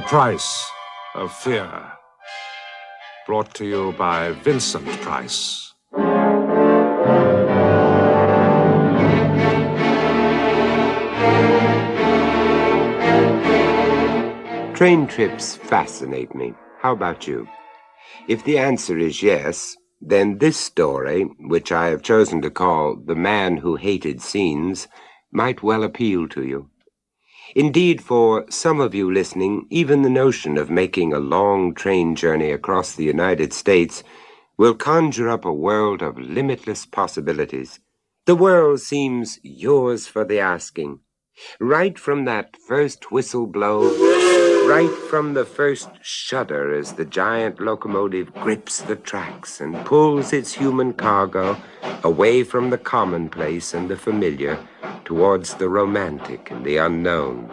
The Price of Fear. Brought to you by Vincent Price. Train trips fascinate me. How about you? If the answer is yes, then this story, which I have chosen to call The Man Who Hated Scenes, might well appeal to you. Indeed, for some of you listening, even the notion of making a long train journey across the United States will conjure up a world of limitless possibilities. The world seems yours for the asking. Right from that first whistle blow, right from the first shudder as the giant locomotive grips the tracks and pulls its human cargo away from the commonplace and the familiar towards the romantic and the unknown.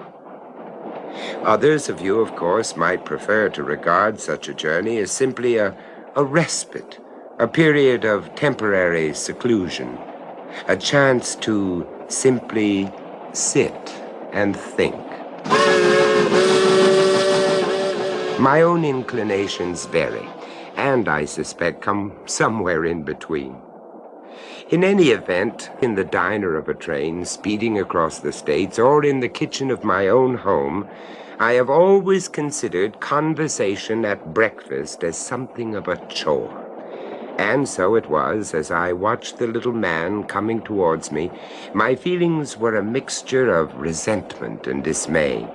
Others of you, of course, might prefer to regard such a journey as simply a respite, a period of temporary seclusion, a chance to simply sit and think. My own inclinations vary, and I suspect come somewhere in between. In any event, in the diner of a train speeding across the States, or in the kitchen of my own home, I have always considered conversation at breakfast as something of a chore. And so it was, as I watched the little man coming towards me, my feelings were a mixture of resentment and dismay.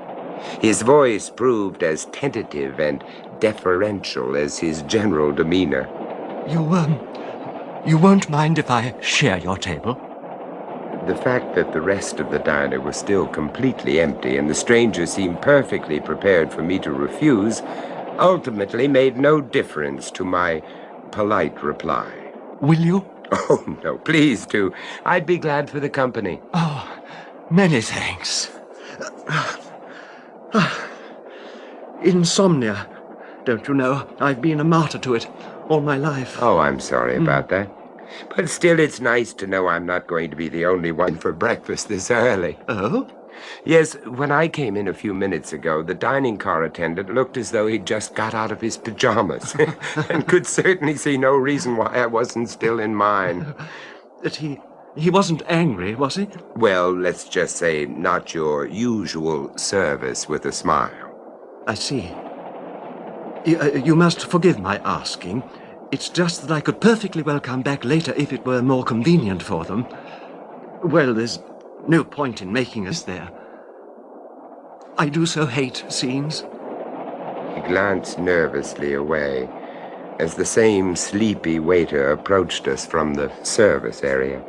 His voice proved as tentative and deferential as his general demeanor. You won't mind if I share your table? The fact that the rest of the diner was still completely empty and the stranger seemed perfectly prepared for me to refuse ultimately made no difference to my polite reply. Will you? Oh, no, please do. I'd be glad for the company. Oh, many thanks. Insomnia. Don't you know, I've been a martyr to it all my life. Oh, I'm sorry about that. But still, it's nice to know I'm not going to be the only one for breakfast this early. Oh? Yes, when I came in a few minutes ago, the dining car attendant looked as though he'd just got out of his pajamas and could certainly see no reason why I wasn't still in mine. That he wasn't angry, was he? Well, let's just say not your usual service with a smile. I see. You must forgive my asking. It's just that I could perfectly well come back later if it were more convenient for them. Well, there's no point in making us there. I do so hate scenes. He glanced nervously away as the same sleepy waiter approached us from the service area.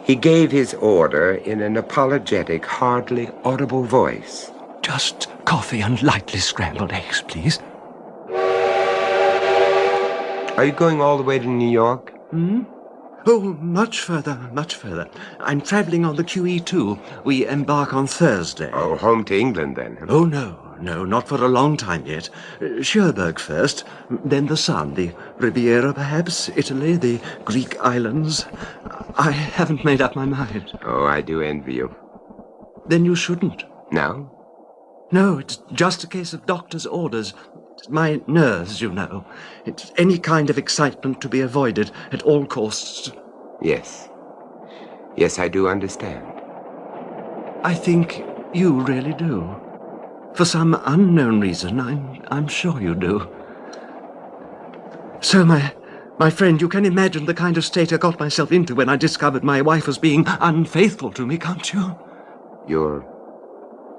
He gave his order in an apologetic, hardly audible voice. Just coffee and lightly scrambled eggs, please. Are you going all the way to New York? Oh, much further, much further. I'm travelling on the QE2. We embark on Thursday. Oh, home to England, then? Oh, no, not for a long time yet. Cherbourg first, then the Sun, the Riviera perhaps, Italy, the Greek islands. I haven't made up my mind. Oh, I do envy you. Then you shouldn't. No? No, it's just a case of doctor's orders. My nerves, you know. It's any kind of excitement to be avoided at all costs. Yes. Yes, I do understand. I think you really do. For some unknown reason, I'm sure you do. So, my friend, you can imagine the kind of state I got myself into when I discovered my wife was being unfaithful to me, can't you? Your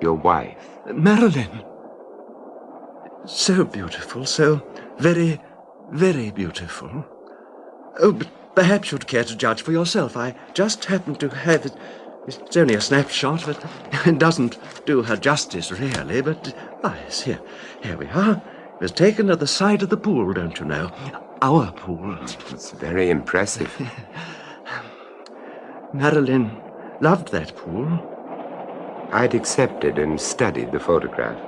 wife? Marilyn. So beautiful, so very, very beautiful. Oh, but perhaps you'd care to judge for yourself. I just happen to have it. It's only a snapshot, but it doesn't do her justice, really. But, yes, here we are. It was taken at the side of the pool, don't you know? Our pool. It's very impressive. Marilyn loved that pool. I'd accepted and studied the photograph.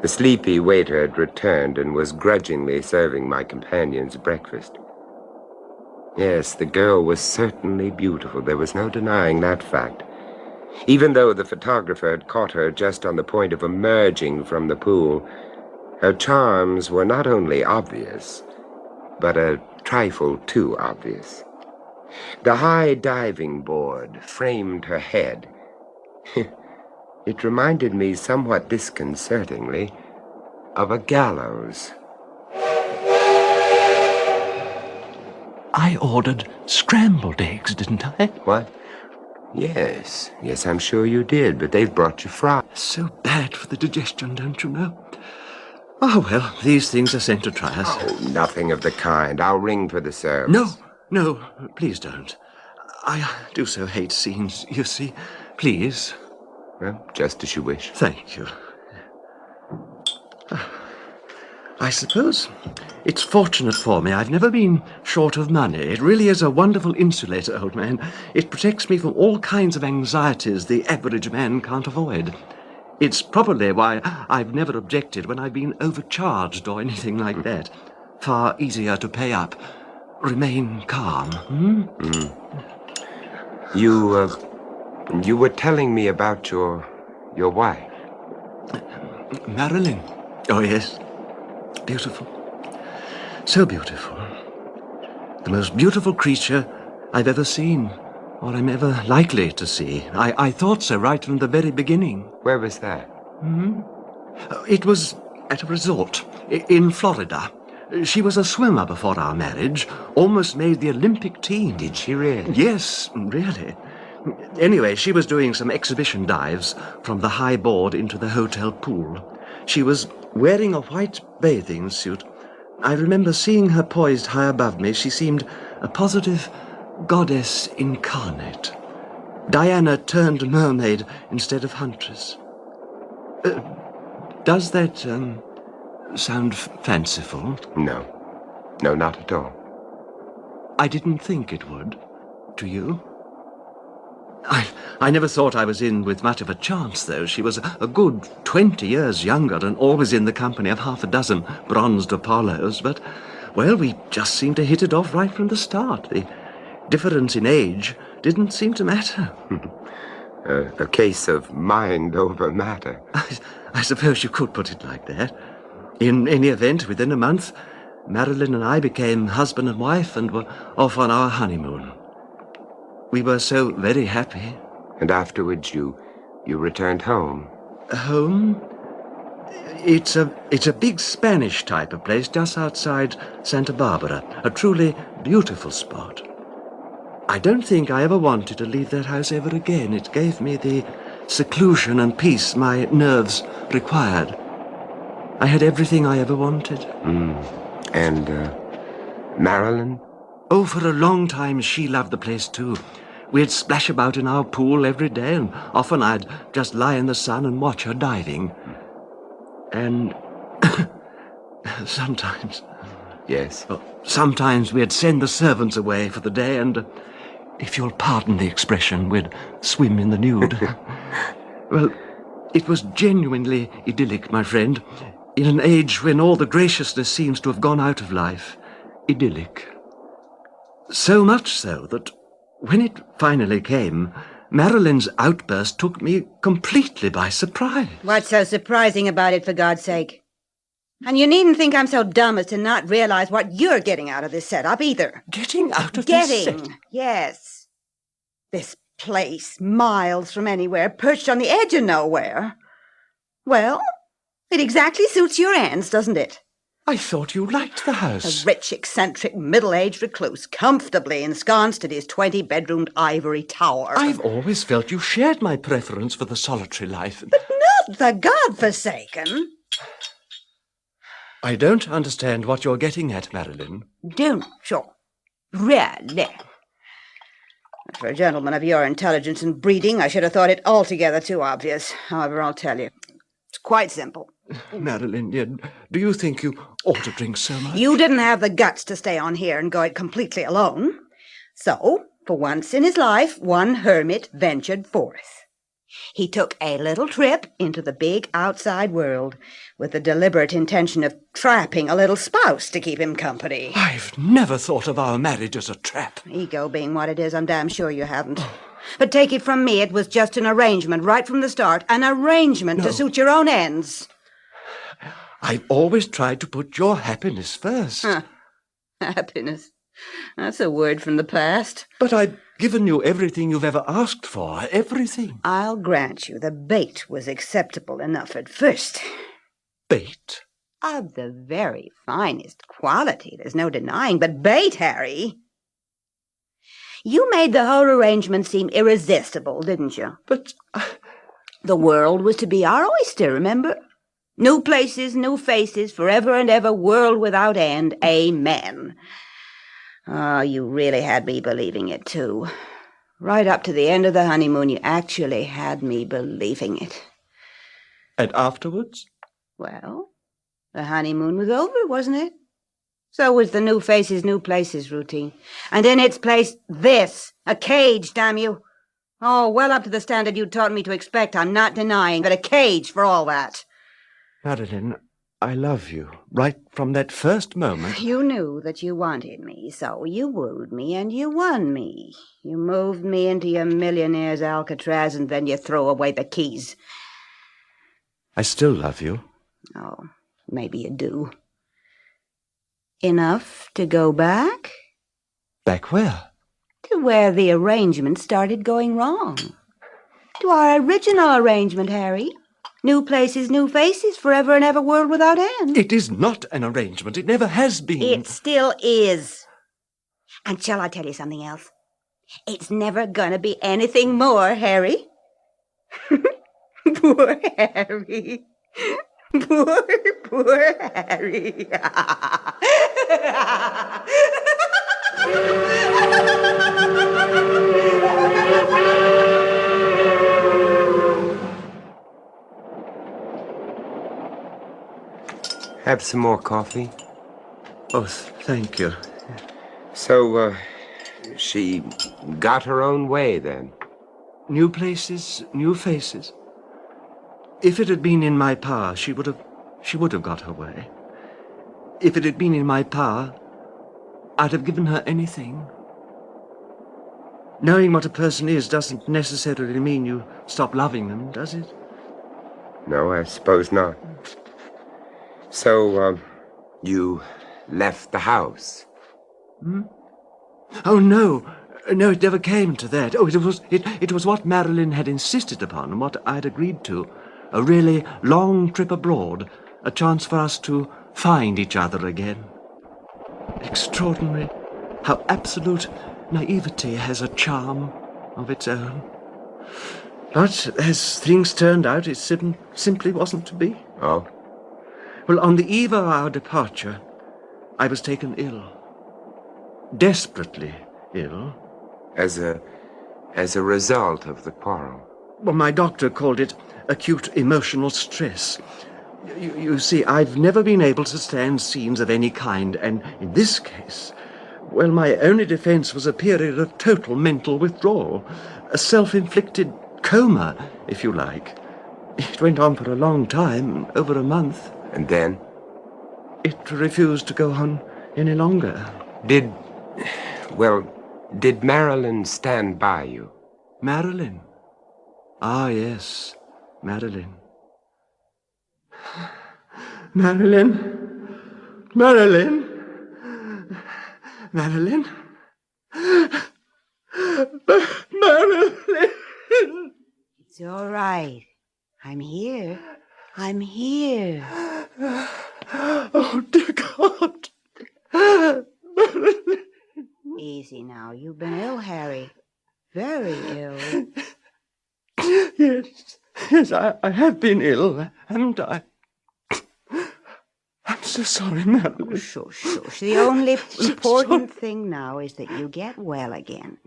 The sleepy waiter had returned and was grudgingly serving my companions breakfast. Yes, the girl was certainly beautiful. There was no denying that fact. Even though the photographer had caught her just on the point of emerging from the pool, her charms were not only obvious, but a trifle too obvious. The high diving board framed her head. It reminded me somewhat disconcertingly of a gallows. I ordered scrambled eggs, didn't I? What? Yes, I'm sure you did, but they've brought you fries. So bad for the digestion, don't you know? Oh, well, these things are sent to try us. Oh, nothing of the kind. I'll ring for the servants. No, please don't. I do so hate scenes, you see. Please. Well, just as you wish. Thank you. I suppose it's fortunate for me I've never been short of money. It really is a wonderful insulator, old man. It protects me from all kinds of anxieties the average man can't avoid. It's probably why I've never objected when I've been overcharged or anything like that. Far easier to pay up. Remain calm. You were telling me about your wife. Marilyn. Oh, yes. Beautiful. So beautiful. The most beautiful creature I've ever seen, or I'm ever likely to see. I thought so right from the very beginning. Where was that? It was at a resort in Florida. She was a swimmer before our marriage, almost made the Olympic team. Did she really? Yes, really. Anyway, she was doing some exhibition dives from the high board into the hotel pool. She was wearing a white bathing suit. I remember seeing her poised high above me. She seemed a positive goddess incarnate. Diana turned mermaid instead of huntress. Does that sound fanciful? No, not at all. I didn't think it would. Do you? I never thought I was in with much of a chance, though. She was a good 20 years younger and always in the company of half a dozen bronzed Apollos. But, well, we just seemed to hit it off right from the start. The difference in age didn't seem to matter. A case of mind over matter. I suppose you could put it like that. In any event, within a month, Marilyn and I became husband and wife and were off on our honeymoon. We were so very happy. And afterwards you returned home. Home? It's a big Spanish type of place just outside Santa Barbara. A truly beautiful spot. I don't think I ever wanted to leave that house ever again. It gave me the seclusion and peace my nerves required. I had everything I ever wanted. And, Marilyn? Oh, for a long time she loved the place too. We'd splash about in our pool every day, and often I'd just lie in the sun and watch her diving. And sometimes... Yes? Sometimes we'd send the servants away for the day and, if you'll pardon the expression, we'd swim in the nude. Well, it was genuinely idyllic, my friend. In an age when all the graciousness seems to have gone out of life. Idyllic. So much so that when it finally came, Marilyn's outburst took me completely by surprise. What's so surprising about it, for God's sake? And you needn't think I'm so dumb as to not realize what you're getting out of this setup, either. Getting out of this set? Yes. This place, miles from anywhere, perched on the edge of nowhere. Well, it exactly suits your ends, doesn't it? I thought you liked the house. A rich, eccentric, middle-aged recluse, comfortably ensconced in his 20-bedroomed ivory tower. I've always felt you shared my preference for the solitary life. But not the godforsaken. I don't understand what you're getting at, Marilyn. Don't you? Really? For a gentleman of your intelligence and breeding, I should have thought it altogether too obvious. However, I'll tell you. It's quite simple. Marilyn, do you think you ought to drink so much? You didn't have the guts to stay on here and go it completely alone. So, for once in his life, one hermit ventured forth. He took a little trip into the big outside world with the deliberate intention of trapping a little spouse to keep him company. I've never thought of our marriage as a trap. Ego being what it is, I'm damn sure you haven't. But take it from me, it was just an arrangement right from the start. An arrangement to suit your own ends. I've always tried to put your happiness first. Huh. Happiness. That's a word from the past. But I've given you everything you've ever asked for. Everything. I'll grant you the bait was acceptable enough at first. Bait? Of the very finest quality, there's no denying, but bait, Harry. You made the whole arrangement seem irresistible, didn't you? But the world was to be our oyster, remember? New places, new faces, forever and ever, world without end. Amen. Oh, you really had me believing it, too. Right up to the end of the honeymoon, you actually had me believing it. And afterwards? Well, the honeymoon was over, wasn't it? So was the new faces, new places routine. And in its place, this, a cage, damn you. Oh, well up to the standard you taught me to expect, I'm not denying, but a cage for all that. Madeline, I love you, right from that first moment. You knew that you wanted me, so you wooed me and you won me. You moved me into your millionaire's Alcatraz and then you throw away the keys. I still love you. Oh, maybe you do. Enough to go back? Back where? To where the arrangement started going wrong. To our original arrangement, Harry. New places, new faces, forever and ever, world without end. It is not an arrangement. It never has been. It still is. And shall I tell you something else? It's never gonna be anything more, Harry. Poor Harry. Poor Harry. Have some more coffee? Oh, thank you. So, she got her own way, then? New places, new faces. If it had been in my power, she would have got her way. If it had been in my power, I'd have given her anything. Knowing what a person is doesn't necessarily mean you stop loving them, does it? No, I suppose not. So, you left the house? Hmm? Oh, no. No, it never came to that. Oh, it was what Marilyn had insisted upon and what I'd agreed to. A really long trip abroad. A chance for us to find each other again. Extraordinary how absolute naivety has a charm of its own. But as things turned out, it simply wasn't to be. Oh? Well, on the eve of our departure, I was taken ill. Desperately ill. As a result of the quarrel? Well, my doctor called it acute emotional stress. You see, I've never been able to stand scenes of any kind, and in this case, well, my only defense was a period of total mental withdrawal. A self-inflicted coma, if you like. It went on for a long time, over a month. And then? It refused to go on any longer. Did Marilyn stand by you? Marilyn? Ah, yes, Marilyn. Marilyn? Marilyn? Marilyn? Marilyn! It's all right. I'm here. I'm here. Oh, dear God. Marilyn. Easy now. You've been ill, Harry. Very ill. Yes, I have been ill, haven't I? I'm so sorry, Madeline. Oh, shush. The only important thing now is that you get well again.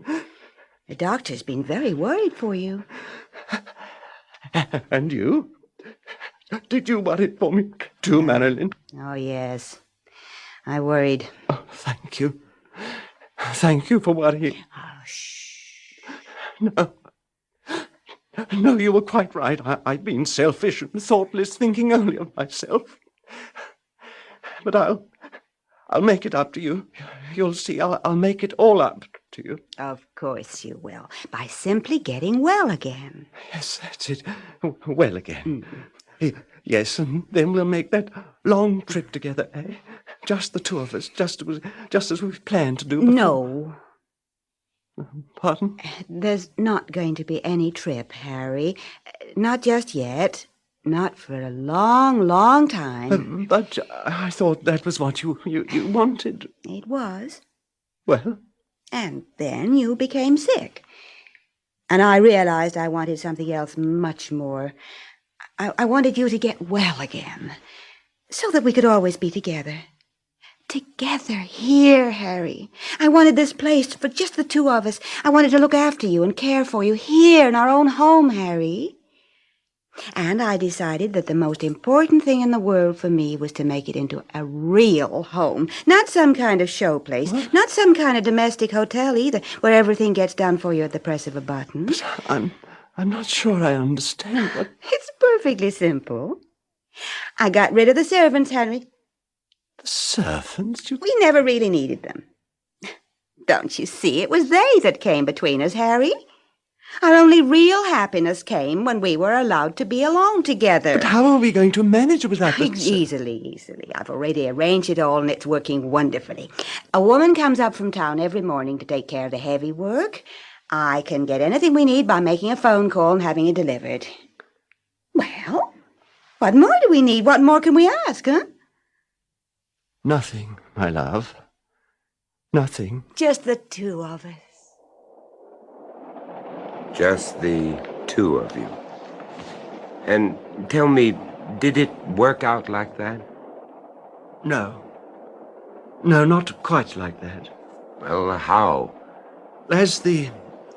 The doctor's been very worried for you. And you? Did you worry for me too, Madeline? Oh, yes. I worried. Oh, thank you. Thank you for worrying. Oh, shh. No, you were quite right. I've been selfish and thoughtless, thinking only of myself. But I'll I'll make it up to you. You'll see, I'll make it all up to you. Of course you will, by simply getting well again. Yes, that's it. Well again. Yes, and then we'll make that long trip together, eh? Just the two of us, just as we've planned to do before. No. Pardon? There's not going to be any trip, Harry. Not just yet. Not for a long, long time. But I thought that was what you wanted. It was. Well? And then you became sick. And I realized I wanted something else much more. I wanted you to get well again, so that we could always be together. Together here, Harry. I wanted this place for just the two of us. I wanted to look after you and care for you here in our own home, Harry. And I decided that the most important thing in the world for me was to make it into a real home. Not some kind of show place. What? Not some kind of domestic hotel either, where everything gets done for you at the press of a button. But I'm not sure I understand what... It's perfectly simple. I got rid of the servants, Henry. The servants? We never really needed them. Don't you see? It was they that came between us, Harry. Our only real happiness came when we were allowed to be alone together. But how are we going to manage without the... Easily. I've already arranged it all, and it's working wonderfully. A woman comes up from town every morning to take care of the heavy work. I can get anything we need by making a phone call and having it delivered. Well, what more do we need? What more can we ask, huh? Nothing, my love. Nothing. Just the two of us. Just the two of you. And tell me, did it work out like that? No. No, not quite like that. Well, how? As the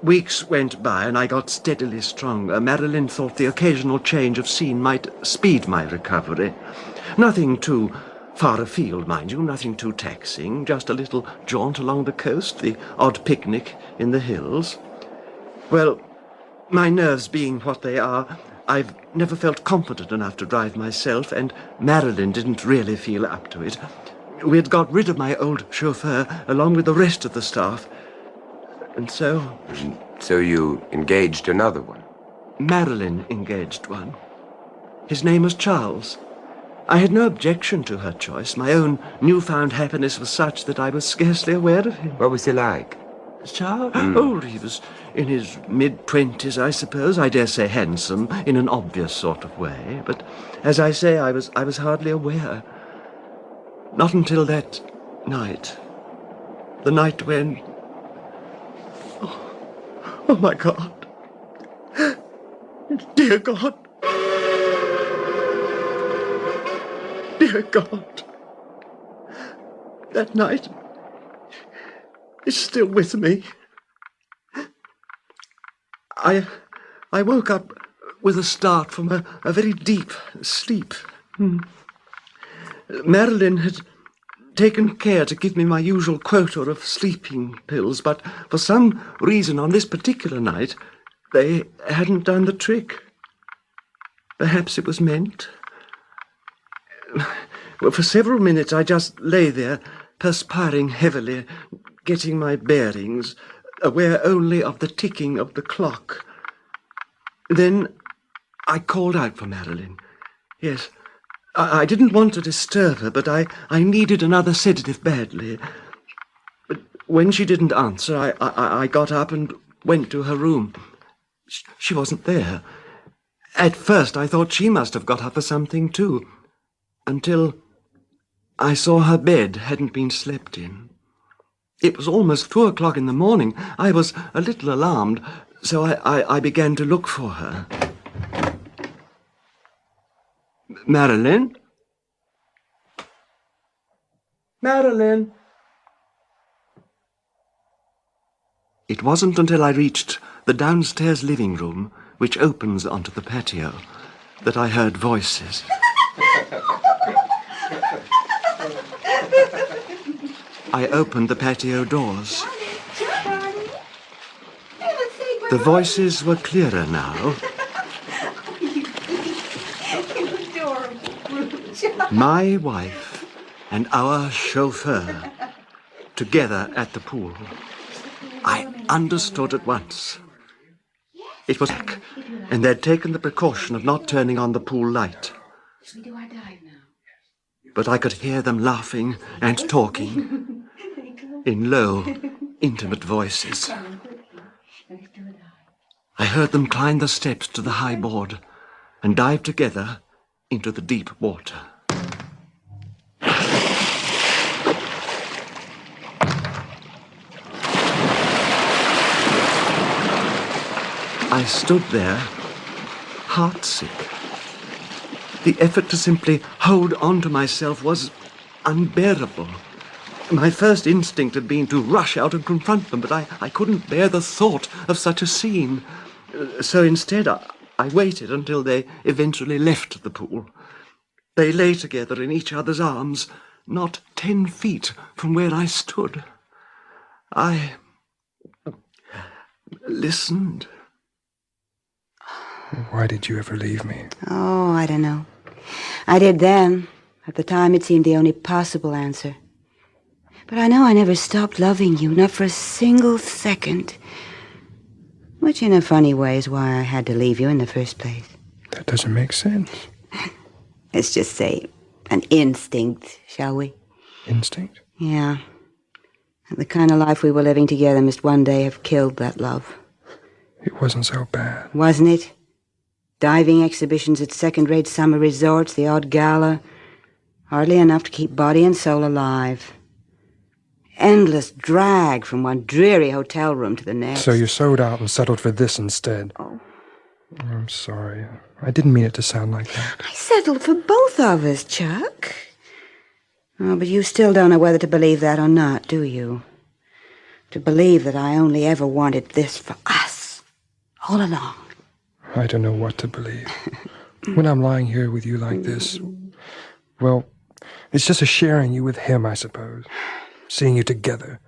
weeks went by and I got steadily stronger, Marilyn thought the occasional change of scene might speed my recovery. Nothing too far afield, mind you, nothing too taxing, just a little jaunt along the coast, the odd picnic in the hills. Well, my nerves being what they are, I've never felt confident enough to drive myself, and Marilyn didn't really feel up to it. We had got rid of my old chauffeur along with the rest of the staff, and so... So you engaged another one? Marilyn engaged one. His name was Charles. I had no objection to her choice. My own newfound happiness was such that I was scarcely aware of him. What was he like? Charles? Oh, he was in his mid-20s, I suppose. I dare say handsome, in an obvious sort of way. But, as I say, I was hardly aware. Not until that night. The night when... Oh, my God. Dear God. Dear God. That night is still with me. I woke up with a start from a very deep sleep. Marilyn had taken care to give me my usual quota of sleeping pills, but for some reason on this particular night, they hadn't done the trick. Perhaps it was meant. Well, for several minutes I just lay there, perspiring heavily, getting my bearings, aware only of the ticking of the clock. Then I called out for Marilyn. Yes, I didn't want to disturb her, but I needed another sedative badly. But when she didn't answer, I got up and went to her room. She wasn't there. At first I thought she must have got up for something too, until I saw her bed hadn't been slept in. It was almost 2 o'clock in the morning. I was a little alarmed, so I began to look for her. Marilyn? Marilyn? It wasn't until I reached the downstairs living room, which opens onto the patio, that I heard voices. I opened the patio doors. The voices were clearer now. My wife and our chauffeur together at the pool, I understood at once. It was Jack, and they'd taken the precaution of not turning on the pool light. But I could hear them laughing and talking in low, intimate voices. I heard them climb the steps to the high board and dive together into the deep water. I stood there, heartsick. The effort to simply hold on to myself was unbearable. My first instinct had been to rush out and confront them, but I couldn't bear the thought of such a scene. So instead, I waited until they eventually left the pool. They lay together in each other's arms, not 10 feet from where I stood. I listened. Why did you ever leave me? Oh, I don't know. I did then. At the time, it seemed the only possible answer. But I know I never stopped loving you, not for a single second. Which, in a funny way, is why I had to leave you in the first place. That doesn't make sense. Let's just say an instinct, shall we? Instinct? Yeah. The kind of life we were living together must one day have killed that love. It wasn't so bad. Wasn't it? Diving exhibitions at second-rate summer resorts, the odd gala. Hardly enough to keep body and soul alive. Endless drag from one dreary hotel room to the next. So you sold out and settled for this instead. Oh. I'm sorry. I didn't mean it to sound like that. I settled for both of us, Chuck. Oh, but you still don't know whether to believe that or not, do you? To believe that I only ever wanted this for us. All along. I don't know what to believe. When I'm lying here with you like this, well, it's just a sharing you with him, I suppose. Seeing you together,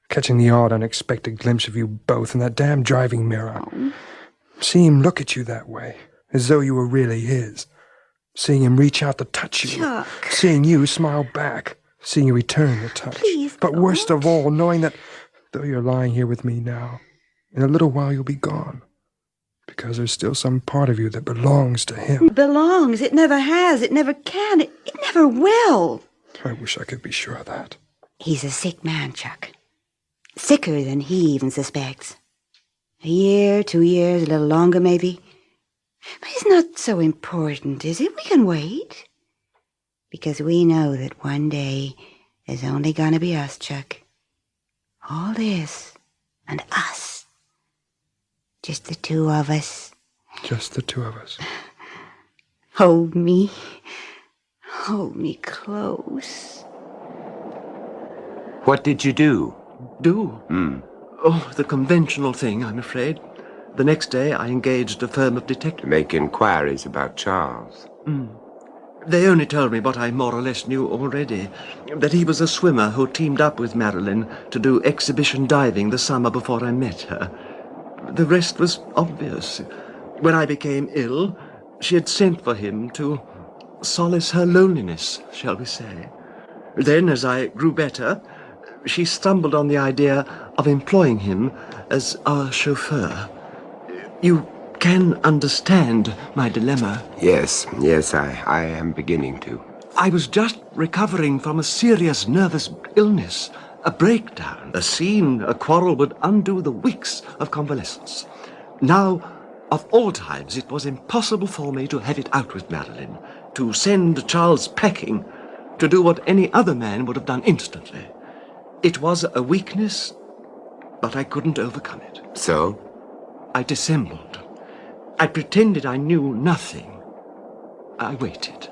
catching the odd unexpected glimpse of you both in that damn driving mirror. Seeing him look at you that way, as though you were really his. Seeing him reach out to touch you. Chuck. Seeing you smile back. Seeing you return the touch. Please but don't. worst of all, knowing that though you're lying here with me now, in a little while you'll be gone. Because there's still some part of you that belongs to him. It belongs. It never has. It never can. It never will. I wish I could be sure of that. He's a sick man, Chuck. Sicker than he even suspects. A year, 2 years, a little longer maybe. But it's not so important, is it? We can wait. Because we know that one day there's only gonna be us, Chuck. All this and us. Just the two of us. Just the two of us. Hold me. Hold me close. What did you do? Do? Oh, the conventional thing, I'm afraid. The next day I engaged a firm of To detectives. make inquiries about Charles. They only told me what I more or less knew already, that he was a swimmer who teamed up with Marilyn to do exhibition diving the summer before I met her. The rest was obvious. When I became ill, she had sent for him to solace her loneliness, shall we say. Then, as I grew better, she stumbled on the idea of employing him as our chauffeur. You can understand my dilemma. Yes, I am beginning to. I was just recovering from a serious nervous illness, a breakdown. A scene, a quarrel would undo the weeks of convalescence. Now, of all times, it was impossible for me to have it out with Marilyn, to send Charles packing, to do what any other man would have done instantly. It was a weakness, but I couldn't overcome it. So? I dissembled. I pretended I knew nothing. I waited.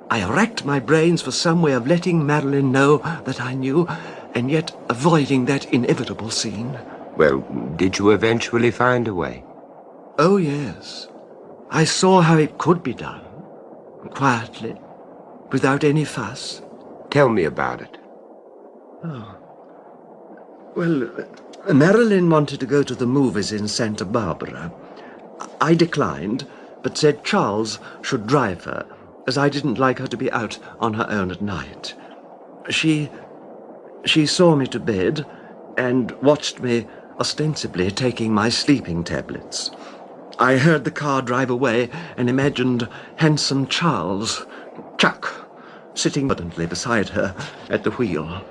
I racked my brains for some way of letting Marilyn know that I knew, and yet avoiding that inevitable scene. Well, did you eventually find a way? Oh, yes. I saw how it could be done. Quietly, without any fuss. Tell me about it. Well, Marilyn wanted to go to the movies in Santa Barbara. I declined, but said Charles should drive her, as I didn't like her to be out on her own at night. She saw me to bed and watched me ostensibly taking my sleeping tablets. I heard the car drive away and imagined handsome Charles, Chuck, sitting confidently beside her at the wheel.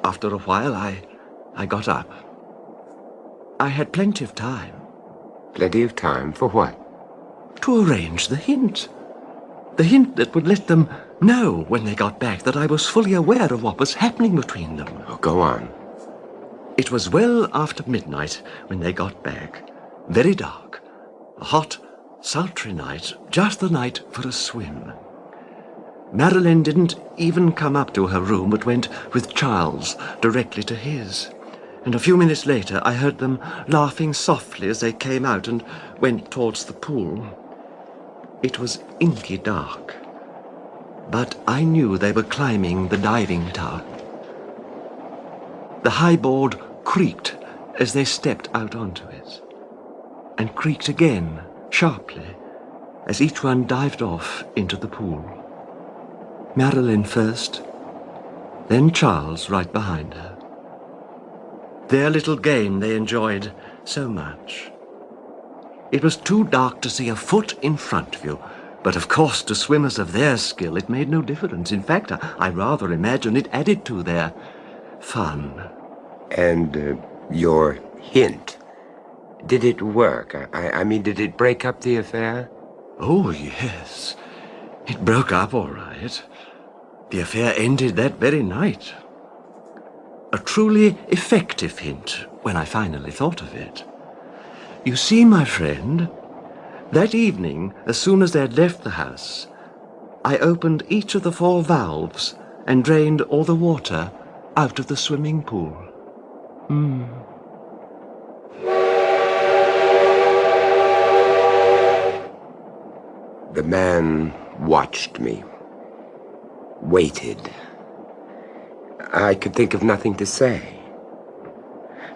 After a while, I got up. I had plenty of time. Plenty of time for what? To arrange the hint. The hint that would let them know when they got back that I was fully aware of what was happening between them. Oh, go on. It was well after midnight when they got back. Very dark. A hot, sultry night, just the night for a swim. Marilyn didn't even come up to her room, but went with Charles directly to his. And a few minutes later, I heard them laughing softly as they came out and went towards the pool. It was inky dark, but I knew they were climbing the diving tub. The high board creaked as they stepped out onto it, and creaked again, sharply, as each one dived off into the pool. Marilyn first, then Charles right behind her. Their little game they enjoyed so much. It was too dark to see a foot in front of you, but of course to swimmers of their skill it made no difference. In fact, I rather imagine it added to their fun. And your hint, did it work? I mean, did it break up the affair? Oh, yes. It broke up all right. The affair ended that very night. A truly effective hint when I finally thought of it. You see, my friend, that evening, as soon as they had left the house, I opened each of the 4 valves and drained all the water out of the swimming pool. The man watched me, waited. I could think of nothing to say.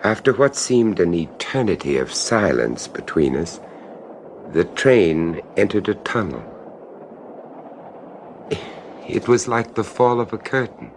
After what seemed an eternity of silence between us, the train entered a tunnel. It was like the fall of a curtain.